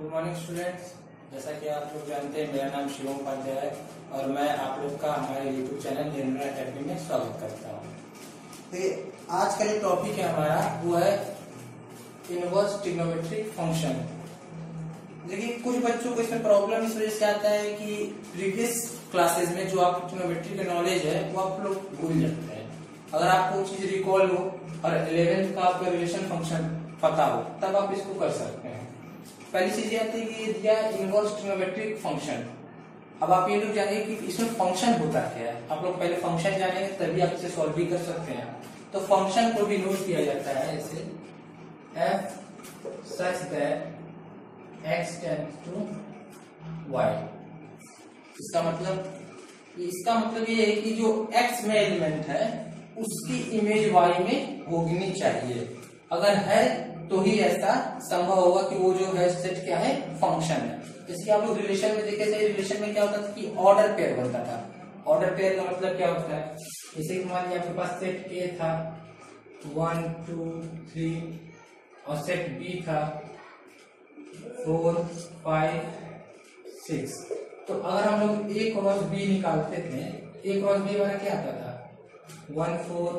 Good morning students. जैसा कि आप लोग जानते हैं, मेरा नाम शिवम उपाध्याय है और मैं आप लोग का हमारे यूट्यूब चैनल निर्मला अकेडमी में स्वागत करता हूँ। तो आज का जो टॉपिक है हमारा वो है इनवर्स ट्रिग्नोमेट्रिक फंक्शन। देखिए, कुछ बच्चों को इसमें प्रॉब्लम इस वजह से आता है कि प्रीवियस क्लासेस में जो आपको ट्रिग्नोमेट्री का नॉलेज है वो आप लोग भूल जाते हैं। अगर आपको चीज रिकॉल हो और 11th का आपका रिलेशन फंक्शन पता हो तब आप इसको कर सकते हैं। पहली चीज ये आती है कि दिया इनवर्स ट्रिग्नोमेट्रिक फंक्शन। अब आप ये लोग जानेंगे कि इसमें फंक्शन होता क्या है। आप लोग पहले फंक्शन जानेंगे तभी आप इसे सॉल्व भी कर सकते हैं। तो फंक्शन को भी नोट किया जाता है ऐसे f such that x tends to y। इसका मतलब ये है कि जो x में एलिमेंट है उसकी इमेज y में होनी चाहिए। अगर है तो ही ऐसा संभव होगा कि वो जो है सेट क्या है, फंक्शन है। इसके आप लोग रिलेशन में देखे थे, रिलेशन में क्या होता था कि ऑर्डर पेयर बनता था। ऑर्डर पेयर का मतलब क्या होता है, जैसे कि मान लिया आपके पास सेट A था 1 2 3 और सेट B था 4 5 6। तो अगर हम लोग A क्रॉस B निकालते थे, A क्रॉस B वाला क्या आता था 1 4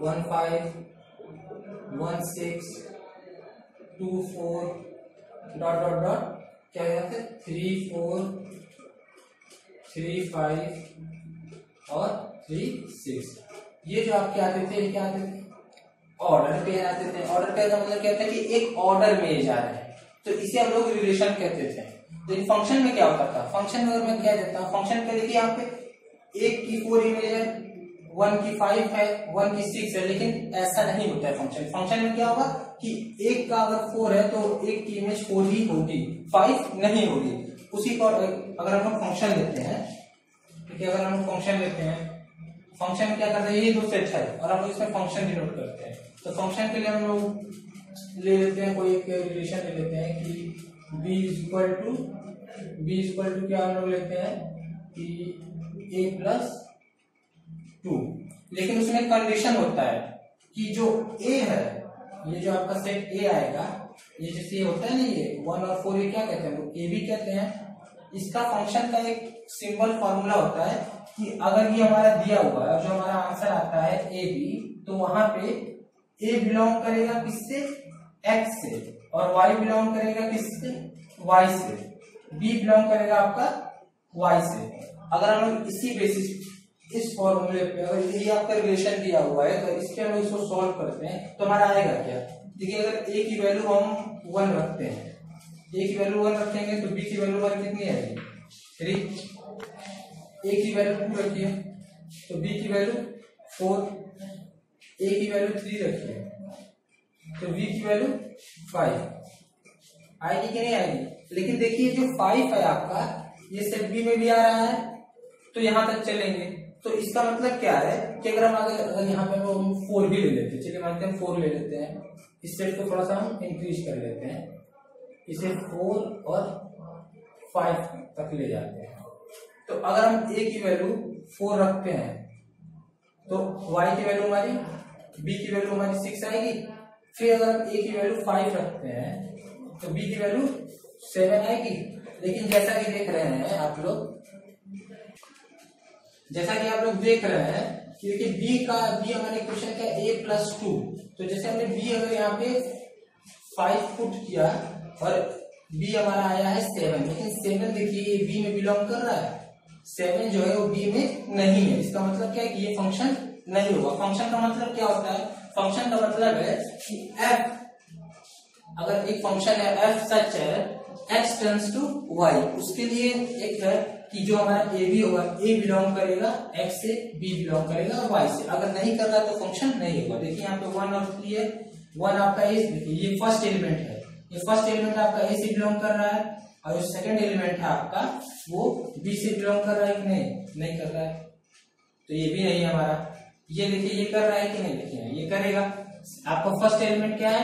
1 5 1 6 2 4 डॉट डॉट डॉट क्या जाते 3 4 3 5 और 3 6। ये जो आपके आते थे क्या आते थे, ऑर्डर पेयर आते थे। ऑर्डर पेयर का मतलब क्या होता है कि एक ऑर्डर में जा रहे हैं, तो इसे हम लोग रिलेशन कहते थे। तो फंक्शन में क्या होता था, फंक्शन में अगर मैं क्या देता हूँ, फंक्शन पे देखिए यहाँ पे 1 की 4 इमेज है, 1 की 5 है, 1 की 6 है, लेकिन ऐसा नहीं होता है फंक्शन। फंक्शन में क्या होगा कि 1 का अगर 4 है तो 1 की इमेज 4 ही होगी, 5 नहीं होगी। उसी को अगर हम लोग फंक्शन लेते हैं, ठीक है, अगर हम लोग फंक्शन लेते हैं, फंक्शन में क्या करते हैं, ये दो सेट है और हम लोग इसमें फंक्शन डिनोट करते हैं। तो फंक्शन के लिए हम लोग ले लेते हैं, कोई एक रिलेशन ले लेते हैं कि b इक्वल टू क्या हम लोग लेते हैं कि a प्लस 2। लेकिन उसमें एक कंडीशन होता है कि जो a है, ये जो आपका सेट a आएगा, ये जैसे होता है ना, ये 1 और 4 ये क्या कहते हैं, a भी कहते हैं। इसका फंक्शन का एक सिंपल फॉर्मूला होता है कि अगर ये हमारा दिया हुआ है, जो हमारा आंसर आता है a b, तो वहां पे a बिलोंग करेगा किससे, x से, और y बिलोंग करेगा किससे, y से, b बिलोंग करेगा आपका y से। अगर हम लोग इसी बेसिस इस फॉर्मूले पे, अगर ये आपका रिलेशन दिया हुआ है तो इसके हम इसको सॉल्व करते हैं तो हमारा आएगा क्या। देखिए, अगर a की वैल्यू हम 1 रखते हैं, a की वैल्यू 1 रखेंगे तो b की वैल्यू हमारी कितनी आएगी 3, a की वैल्यू 2 रखिए तो b की वैल्यू 4, a की वैल्यू 3 रखिए तो b की वैल्यू 5 आएगी कि नहीं आएगी। लेकिन देखिए जो 5 है आपका, ये सेट b में भी आ रहा है, तो यहां तक चलेंगे। तो इसका मतलब क्या है कि अगर हम अगर यहाँ पे हम 4 भी ले लेते हैं, चलिए मानते हैं 4 ले लेते हैं, इस सेट को थोड़ा सा हम इंक्रीज कर लेते हैं, इसे 4 और 5 तक ले जाते हैं। तो अगर हम a की वैल्यू 4 रखते हैं तो y की वैल्यू हमारी, b की वैल्यू हमारी 6 आएगी। फिर अगर हम a की वैल्यू 5 रखते हैं तो b की वैल्यू 7 आएगी। लेकिन जैसा कि देख रहे हैं आप लोग, देख रहे हैं कि देखिए b हमारे क्वेश्चन का a प्लस 2, तो जैसे हमने b अगर यहाँ पे 5 पुट किया और b हमारा आया है 7, लेकिन 7 देखिए b में बिलोंग कर रहा है, 7 जो है वो b में नहीं है। इसका मतलब क्या है कि ये फंक्शन नहीं होगा। फंक्शन का मतलब क्या होता है, फंक्शन का मतलब है कि f, अगर एक फंक्शन है f सच है x टेंड्स टू y, उसके लिए एक है कि जो हमारा a भी होगा, a बिलोंग करेगा x से, b बिलोंग करेगा y से। अगर नहीं कर रहा तो फंक्शन नहीं होगा। देखिए यहाँ पे 1 और 3 है, 1 आपका a, देखिए ये फर्स्ट एलिमेंट है, ये फर्स्ट एलिमेंट आपका a से बिलोंग कर रहा है, और जो सेकंड एलिमेंट है आपका वो b से बिलोंग कर रहा है कि नहीं कर रहा है, तो ये भी नहीं है हमारा। ये देखिए ये कर रहा है कि नहीं, देखिए ये करेगा। आपका फर्स्ट एलिमेंट क्या है,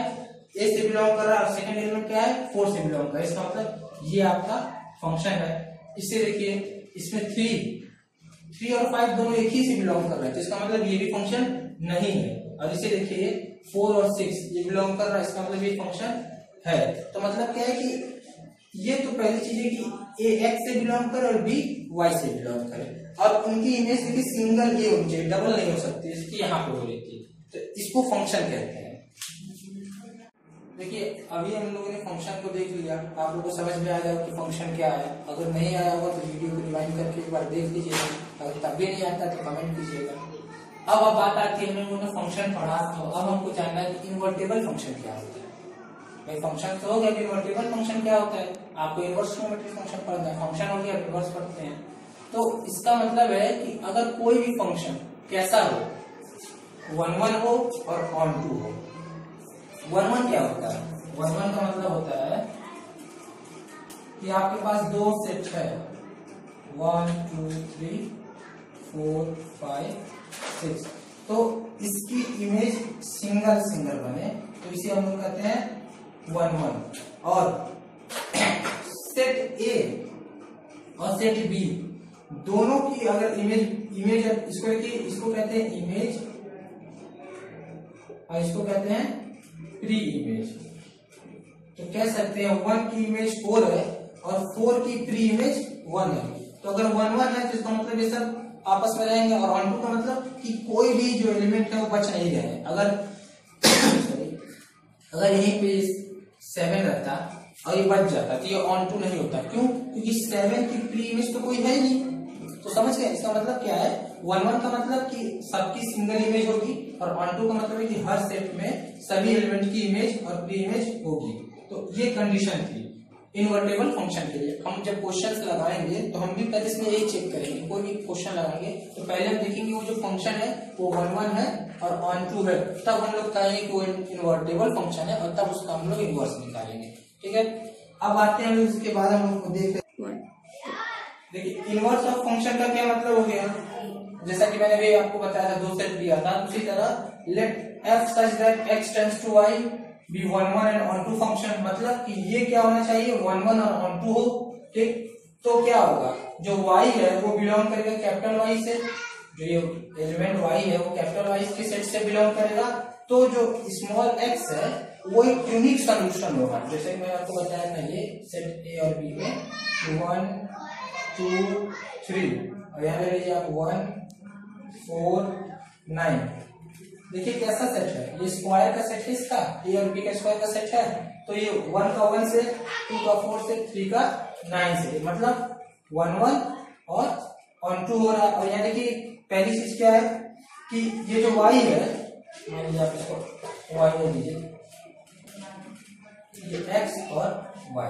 a से बिलोंग कर रहा है, और सेकंड एलिमेंट क्या है, 4 से बिलोंग कर रहा है। इसका मतलब ये आपका फंक्शन है। इससे देखिए इसमें 3 और 5 दोनों एक ही से बिलोंग कर रहे हैं, तो इसका मतलब ये भी फंक्शन नहीं है। और इसे देखिए 4 और 6 ये बिलोंग कर रहा है, इसका मतलब ये फंक्शन है, तो मतलब क्या है कि ये तो पहली चीज है कि ए एक्स से बिलोंग करे और बी वाई से बिलोंग करे, और उनकी इमेज देखिए सिंगल ए होनी चाहिए, डबल नहीं हो सकती, इसकी यहाँ पे हो रही थी, तो इसको फंक्शन कहते हैं। देखिए अभी हम लोगों ने फंक्शन को देख लिया, आप लोगों को समझ में आ जाएगा कि फंक्शन क्या है। अगर नहीं आया होगा तो वीडियो को रिवाइंड करके एक बार देख लीजिएगा, अगर तब भी नहीं आता तो कमेंट कीजिएगा। अब बात आती है, हम लोगों ने फंक्शन पढ़ा, तो अब हमको जानना है कि इन्वर्टेबल फंक्शन क्या होता है। भाई फंक्शन तो हो गया, इन्वर्टेबल फंक्शन क्या होता है, आपको इन्वर्स ट्रिग्नोमेट्रिक फंक्शन पढ़ना है, फंक्शन हो गया इन्वर्स पढ़ते हैं। तो इसका मतलब है कि अगर कोई भी फंक्शन कैसा हो, 1 1 हो और ऑन टू हो। 1 1 क्या होता है, 1 1 का मतलब होता है कि आपके पास दो सेट है, 1 2 3 4 5 6, तो इसकी इमेज सिंगल सिंगल बने तो इसे हम लोग कहते हैं 1 1। और सेट ए और सेट बी दोनों की अगर इमेज इसको देखिए, इसको कहते हैं इमेज और इसको कहते हैं प्री इमेज। तो कह सकते हैं 1 की इमेज 4 है और 4 की प्री इमेज 1 है। तो अगर 1 1 है तो इसका मतलब ये सब आपस में रहेंगे, और ऑन टू का मतलब कि कोई भी जो एलिमेंट है वो बच नहीं रहे। अगर यहीं पे 7 रहता और ये बच जाता तो ये ऑन टू नहीं होता। क्यों? क्योंकि 7 की प्री इमेज तो कोई है ही नहीं। तो समझ गए इसका मतलब क्या है, 1 1 का मतलब कि सबकी सिंगल इमेज होगी, और ऑन टू का मतलब है कि हर सेट में सभी एलिमेंट की इमेज और प्री इमेज होगी। तो ये कंडीशन थी इन्वर्टेबल फंक्शन के लिए। हम जब क्वेश्चंस लगाएंगे तो हम भी पहले इसमें यही चेक करेंगे, कोई भी क्वेश्चन लगाएंगे तो पहले हम देखेंगे वो जो फंक्शन है वो 1 1 है और ऑन टू है, तब हम लोग कहेंगे कि वो इन्वर्टेबल फंक्शन है, और तब उसका हम लोग इन्वर्स निकालेंगे। ठीक है, अब आते हैं हम लोग इसके बाद हम लोग देखते हैं। देखिए इन्वर्स ऑफ फंक्शन का क्या मतलब हो गया, जैसा कि मैंने भी आपको बताया था, दो सेट दिया था, उसी तरह let F such that X tends to Y be 1 1 and onto function, मतलब कि ये क्या होना चाहिए 1 1 और ऑन टू हो। ठीक, तो क्या होगा, जो y है वो बिलोंग करेगा कैपिटल Y से, जो ये एलिमेंट y है वो कैपिटल Y के सेट से बिलोंग करेगा। तो जो स्मॉल x है वो एक यूनिक सॉल्यूशन होगा, जैसे मैं आपको बताया था, ये सेट A और B में 1 2 3 और यहाँ ले लीजिए आप 1 4 9। देखिए कैसा सेट है, ये स्क्वायर का सेट है इसका, ए और बी का स्क्वायर का सेट है। तो ये 1 का 1 से, 2 का 4 से, 3 का 9 से, मतलब 1 1 और ऑन टू हो रहा है। और यहाँ देखिए पहली चीज क्या है कि ये जो y है, मान लीजिए आप इसको y ले लीजिए, ये x और y,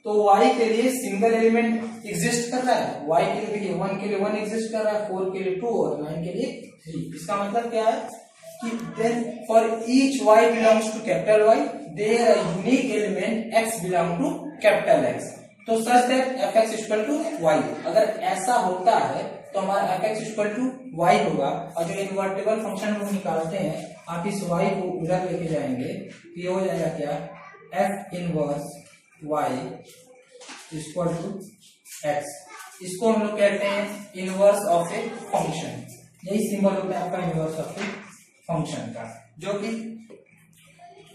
तो y के लिए सिंगल एलिमेंट एग्जिस्ट कर रहा है, y के लिए देखिए 1 के लिए 1 एग्जिस्ट कर रहा है, 4 के लिए 2 और 9 के लिए 3। इसका मतलब क्या है कि then for each y belongs to capital Y, there a unique element x belong to capital X. तो such that fx equal to y, अगर ऐसा होता है तो हमारा fx equal to y होगा। और जो इन्वर्टेबल फंक्शन हम निकालते हैं, आप इस y को उधर लेके जाएंगे तो ये हो जाएगा क्या, f inverse y equal to x। इसको हम लोग कहते हैं इनवर्स ऑफ ए फंक्शन। यही सिंबल होता है आपका इनवर्स ऑफ ए फंक्शन का, जो कि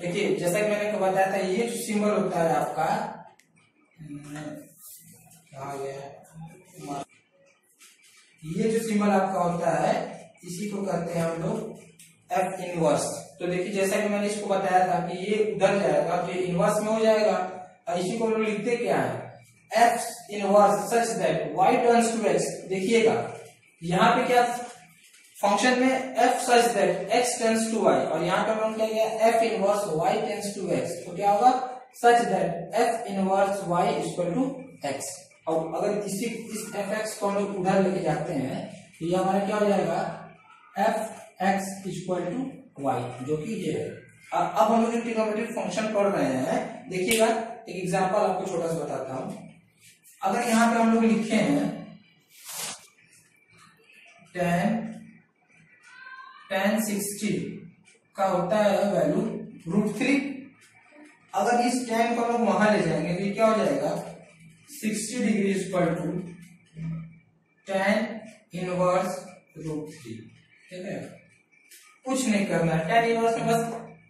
देखिए जैसा कि मैंने बताया था, ये जो सिंबल होता है आपका, ये जो सिंबल आपका होता है इसी को कहते हैं हम लोग एफ इनवर्स। तो देखिए जैसा कि मैंने इसको बताया था कि ये उधर जाएगा तो ये इनवर्स में हो जाएगा, और इसी को हम लोग लिखते क्या है, F inverse such that y turns to x। देखिएगा यहाँ पे क्या फंक्शन में f such that x tends to y, और यहाँ पे हम क्या किया f inverse y tends to x, तो क्या होगा such that f inverse y equal to x। और अगर इस fx को हम लोग उधर लेके जाते हैं तो ये हमारा क्या हो जाएगा fx इक्वल टू y, जो कि ये है। अब हम लोग ट्रिग्नोमेट्रिक फंक्शन पढ़ रहे हैं, देखिएगा एक एग्जांपल आपको छोटा सा बताता हूं। अगर यहाँ पे हम लोग लिखे हैं tan 60 का होता है वैल्यू √3, अगर इस tan को हम लोग वहां ले जाएंगे तो ये क्या हो जाएगा 60 degree equal to tan inverse √3। ठीक है, कुछ नहीं करना है, tan इनवर्स में बस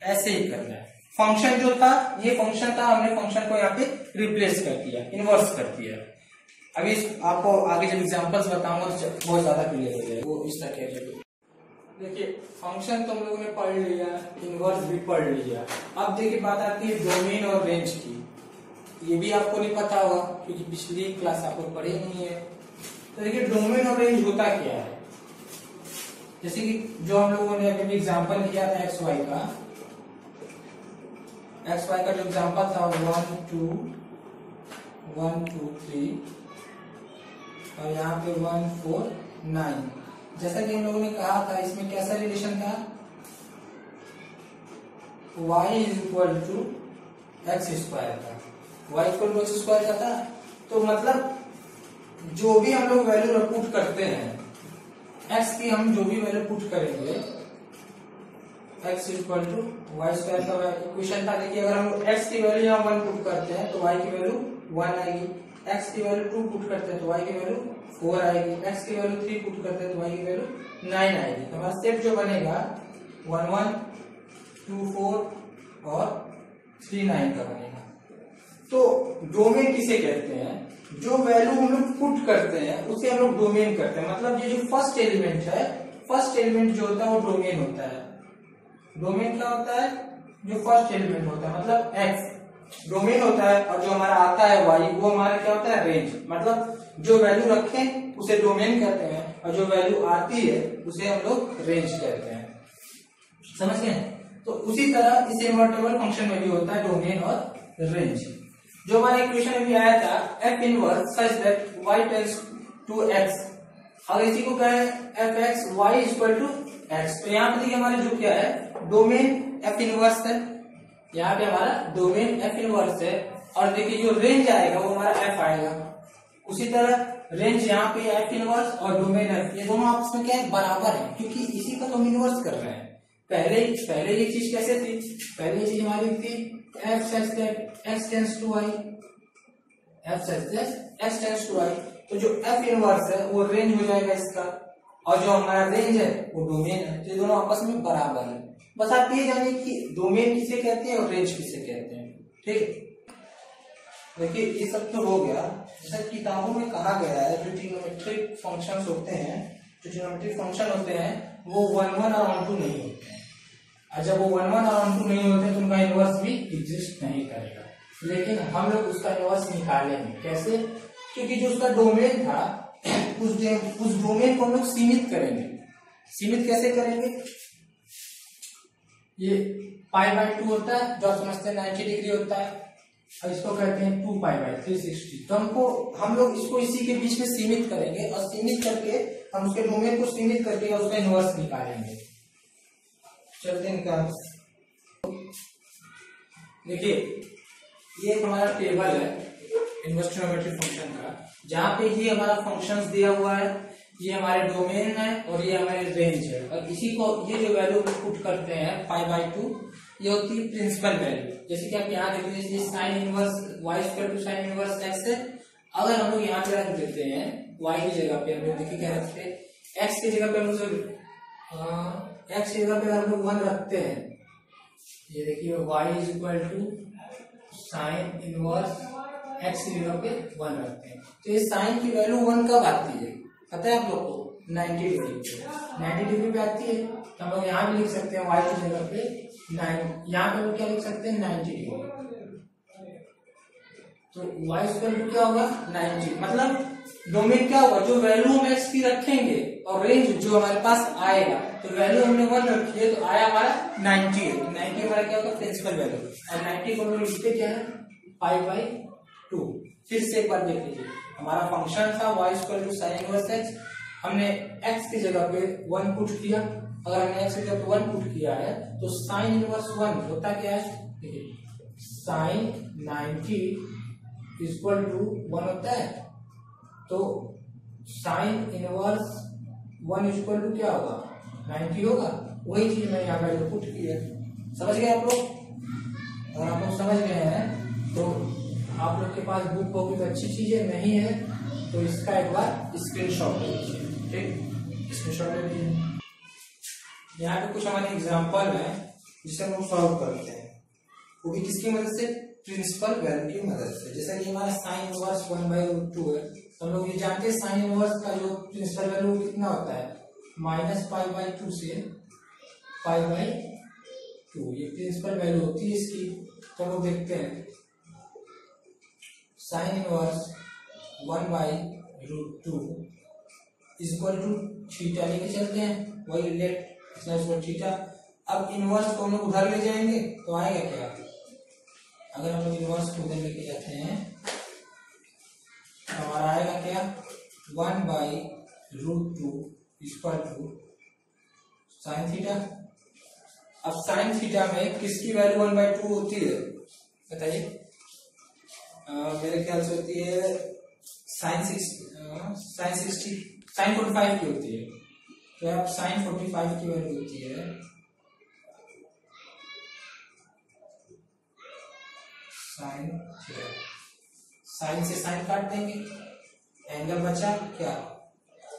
ऐसे ही करना है, फंक्शन जो था, ये फंक्शन था, हमने फंक्शन को यहाँ पे रिप्लेस कर दिया, इनवर्स कर दिया। अभी आपको आगे जब एग्जांपल्स बताऊंगा तो बहुत ज्यादा क्लियर हो जाएगा। वो इस तरह के देखिए फंक्शन तो हम लोगों ने पढ़ लिया, इनवर्स भी पढ़ लिया। अब देखिए बात आती है डोमेन और रेंज की। ये भी आपको नहीं पता होगा क्योंकि पिछली क्लास आपको पढ़ी नहीं है। तो देखिए डोमेन और रेंज होता क्या है, जैसे कि जो हम लोगों ने अभी एग्जांपल किया था एक्स वाई का जो एग्जांपल था 1 2 1 2 3 और यहाँ पे 1 4 9। जैसा कि हम लोगों ने कहा था इसमें कैसा रिलेशन था, y is equal to x square था, y equal to x square का था। तो मतलब जो भी हम लोग वैल्यू पुट करते हैं x की, हम जो भी वैल्यू पुट करेंगे x equal to y square का इक्वेशन था। देखिए अगर हम लोग x की वैल्यू यहाँ 1 पुट करते हैं तो y की वैल्यू 1 आएगी, x की वैल्यू 2 पुट करते हैं तो y की वैल्यू 4 आएगी, x की वैल्यू 3 पुट करते हैं तो y की वैल्यू 9 आएगी। तो हमारा सेट जो बनेगा 1 1 2 4 और 3 9 का बनेगा। तो डोमेन किसे कहते हैं, जो वैल्यू हम लोग पुट करते हैं उसे हम लोग डोमेन करते हैं। मतलब ये जो फर्स्ट एलिमेंट है, फर्स्ट एलिमेंट जो होता है वो डोमेन होता है। डोमेन क्या होता है, जो फर्स्ट एलिमेंट होता है मतलब x डोमेन होता है, और जो हमारा आता है y वो हमारा क्या होता है, रेंज। मतलब जो वैल्यू रखें उसे डोमेन कहते हैं और जो वैल्यू आती है उसे हम लोग रेंज कहते हैं। समझ गए? तो उसी तरह इस इनवर्टेबल फंक्शन में भी होता है डोमेन और रेंज। जो हमारा इक्वेशन अभी आया था f inverse such that y tends to x, अगर इसी को कहें f(x) y equal to x, तो यहाँ पे देखिए हमारा जो क्या है डोमेन f इनवर्स है, यहाँ पे हमारा डोमेन f इनवर्स है। और देखिए जो रेंज आएगा वो हमारा f आएगा। उसी तरह रेंज यहाँ पे f इनवर्स और डोमेन f, ये दोनों आपस में क्या है, बराबर है, क्योंकि इसी का तो हम इनवर्स कर रहे हैं। पहले ये चीज कैसे थी, पहले ये चीज हमारी थी f such that x tends to y, f such that x tends to y। तो जो f इनवर्स है वो रेंज हो जाएगा इसका, और जो हमारा रेंज है वो डोमेन है। तो ये दोनों आपस में बराबर है। बस आप ये जानिए कि डोमेन किसे कहते हैं और रेंज किसे कहते हैं। ठीक, देखिए ये सब तो हो गया। जैसे किताबों में कहा गया है जो ट्रिग्नोमेट्रिक फंक्शंस होते हैं, जो ट्रिग्नोमेट्रिक फंक्शन होते हैं वो 1 1 और 1 2 नहीं होते हैं। और जब वो 1 1 और 1 2 नहीं होते तो उनका इनवर्स भी एग्जिस्ट नहीं करेगा। लेकिन हम लोग उसका इनवर्स निकालेंगे कैसे, क्योंकि जो उसका डोमेन था उस डोमेन को हम लोग सीमित करेंगे। सीमित कैसे करेंगे, ये π/2 होता है जो आप समझते हैं 90 डिग्री होता है, और इसको कहते हैं 2π/360। तो हम लोग इसको इसी के बीच में सीमित करेंगे, और सीमित करके हम उसके डोमेन को सीमित करके उसका इनवर्स निकालेंगे। चलते हैं निकाल। देखिए ये हमारा टेबल है इनवर्स ट्रिग्नोमेट्रिक फंक्शन का, जहाँ पे ये हमारा फंक्शंस दिया हुआ है, ये हमारे डोमेन है और ये हमारे रेंज है। और इसी को ये जो वैल्यू पुट करते हैं π/2, ये होती है प्रिंसिपल वैल्यू। जैसे कि आप यहाँ देख लीजिए sine inverse y equal to sine inverse x है। अगर हम लोग यहाँ पे रख देते हैं y की जगह पे, हम लोग देखिए क्या रखते हैं, x की जगह पे हम लोग x की जगह पे हम लोग 1 रखते हैं। ये देखिए y is equal to sine inverse x की जगह पे 1 रखते हैं। तो ये साइन की वैल्यू 1 कब आती है पता है आप लोग को, 90 डिग्री पे। 90 डिग्री पे आती है तो हम लोग यहाँ भी लिख सकते हैं y की जगह पे 9, यहाँ पे लोग क्या लिख सकते हैं 90 डिग्री। तो y इक्वल टू क्या होगा 90, मतलब डोमेन क्या होगा, जो वैल्यू हम x की रखेंगे और रेंज जो हमारे पास आएगा, तो वैल्यू हमने 1 रखी है तो आया हमारा 90 है। 90 हमारा क्या होगा प्रिंसिपल वैल्यू, और 90 को हम लोग लिखते क्या है π/2। फिर से एक बार देख लीजिए, हमारा फंक्शन था y equal to sine inverse x, हमने x की जगह पे 1 पुट किया। अगर हमने x की जगह पे 1 पुट किया है तो साइन इनवर्स 1 होता क्या है, देखिए साइन 90 इक्वल टू 1 होता है। तो साइन इनवर्स 1 इक्वल टू क्या होगा 90 होगा। वही चीज मैं यहाँ पर पुट की है। समझ गए आप लोग? अगर आप लोग समझ गए हैं तो आप लोग के पास बुक होगी तो अच्छी चीज है, नहीं है तो इसका एक बार स्क्रीनशॉट ले लीजिए। ठीक, स्क्रीनशॉट ले लीजिए। यहाँ पे कुछ हमारे एग्जांपल है जिसे हम सॉल्व करते हैं। वो भी किसकी मदद से, प्रिंसिपल वैल्यू की मदद से। जैसा कि हमारा साइन इनवर्स 1/√2 है, तो हम लोग ये जानते हैं साइन इनवर्स का जो प्रिंसिपल वैल्यू कितना होता है, -π/2 से π/2, ये प्रिंसिपल वैल्यू होती है इसकी। तो हम लोग देखते हैं sine inverse 1/√2 equal to theta लेके चलते हैं, वही लेट थीटा। अब इनवर्स को हम लोग उधर ले जाएंगे तो आएगा क्या, अगर हम लोग इनवर्स को उधर लेके जाते हैं तो हमारा आएगा क्या, 1/√2 इक्वल टू साइन थीटा। अब साइन थीटा में किसकी वैल्यू 1/2 होती है बताइए, मेरे ख्याल से होती है साइन 45 की होती है। तो अब साइन 45 की वैल्यू होती है साइन से साइन काट देंगे, एंगल बचा क्या,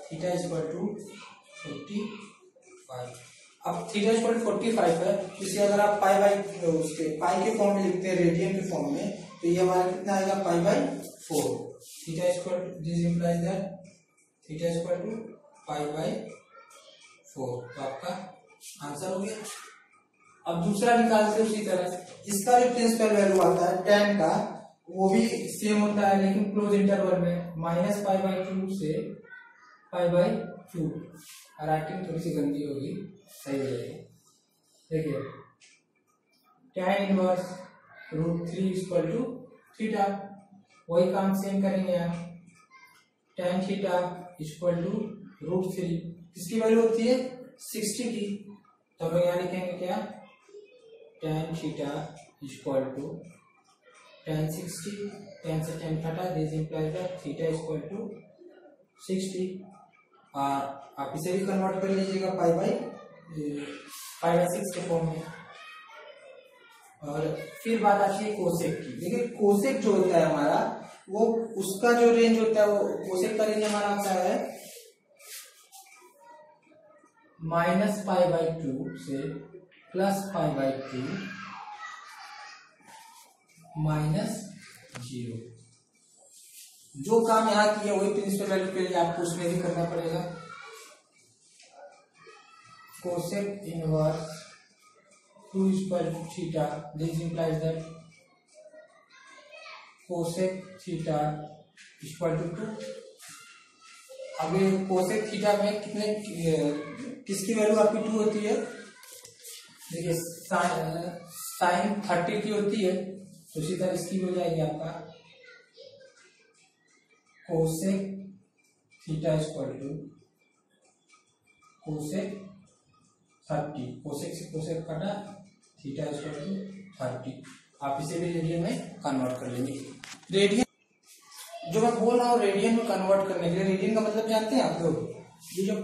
थीटा इक्वल टू 45। अब थीटा इक्वल टू 45 है, इसे अगर आप पाई के फॉर्म में लिखते हैं, रेडियन के फॉर्म में, तो ये हमारा कितना आएगा, π/4। Theta equal this implies that theta equal to π/4। तो आपका आंसर हो गया। अब दूसरा निकालते हैं उसी तरह, इसका जो प्रिंसिपल वैल्यू आता है tan का, वो भी सेम होता है लेकिन क्लोज इंटरवल में, -π/2 से π/2। राइटिंग थोड़ी सी गंदी होगी, सही हो जाएगी। देखिए tan inverse √3 equal to theta, वही काम सेम करेंगे यहाँ, tan थीटा इक्वल टू √3, किसकी वैल्यू होती है 60 की। तो हम यहाँ लिखेंगे क्या, tan थीटा इक्वल टू tan 60, tan से tan घटा, this implies that theta equal to 60। और आप इसे भी कन्वर्ट कर लीजिएगा π/6 के फॉर्म में। और फिर बात आती है कोसेक की। देखिए कोसेक जो होता है हमारा, वो उसका जो रेंज होता है, वो कोसेक का रेंज हमारा आता है -π/2 से +π/2 -0। जो काम यहाँ किया वही प्रिंसिपल वैल्यू के लिए आपको उसमें भी करना पड़ेगा। Cosec inverse 2 equal to theta, this implies that cosec theta equal to 2। अब ये कोसेक थीटा में किसकी वैल्यू आपकी 2 होती है, देखिए साइन 30 की होती है, तो इसी तरह इसकी हो जाएगी आपका cosec theta equal to cosec 30, cosec से कोसेक काटा, थीटा इक्वल टू 30। आप इसे भी रेडियन में कन्वर्ट कर लेंगे। रेडियन जो मैं बोल रहा हूँ, रेडियन में कन्वर्ट करने के लिए, रेडियन का मतलब जानते हैं आप लोग, ये जो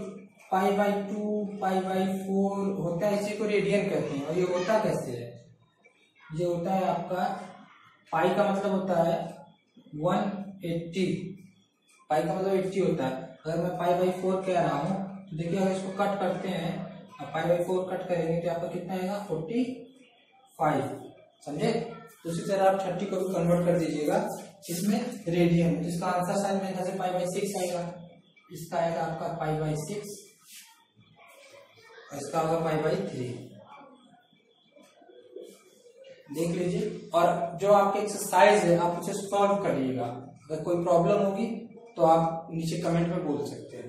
π/2 π/4 होता है, इसी को रेडियन कहते हैं। और ये होता कैसे है, ये होता है आपका, पाई का मतलब होता है 180, पाई का मतलब 80 होता है। अगर मैं π/4 कह रहा हूँ तो देखिए अगर इसको कट करते हैं, अब π/4 कट करेंगे तो आपका कितना आएगा 45, समझे। तो उसी तरह आप 30 को भी कन्वर्ट कर दीजिएगा इसमें रेडियन, इसका आंसर शायद मेरे ख्याल से π/6 आएगा, इसका आएगा आपका π/6, इसका होगा π/3, देख लीजिए। और जो आपके एक्सरसाइज है आप उसे सॉल्व करिएगा, अगर कोई प्रॉब्लम होगी तो आप नीचे कमेंट में बोल सकते हैं।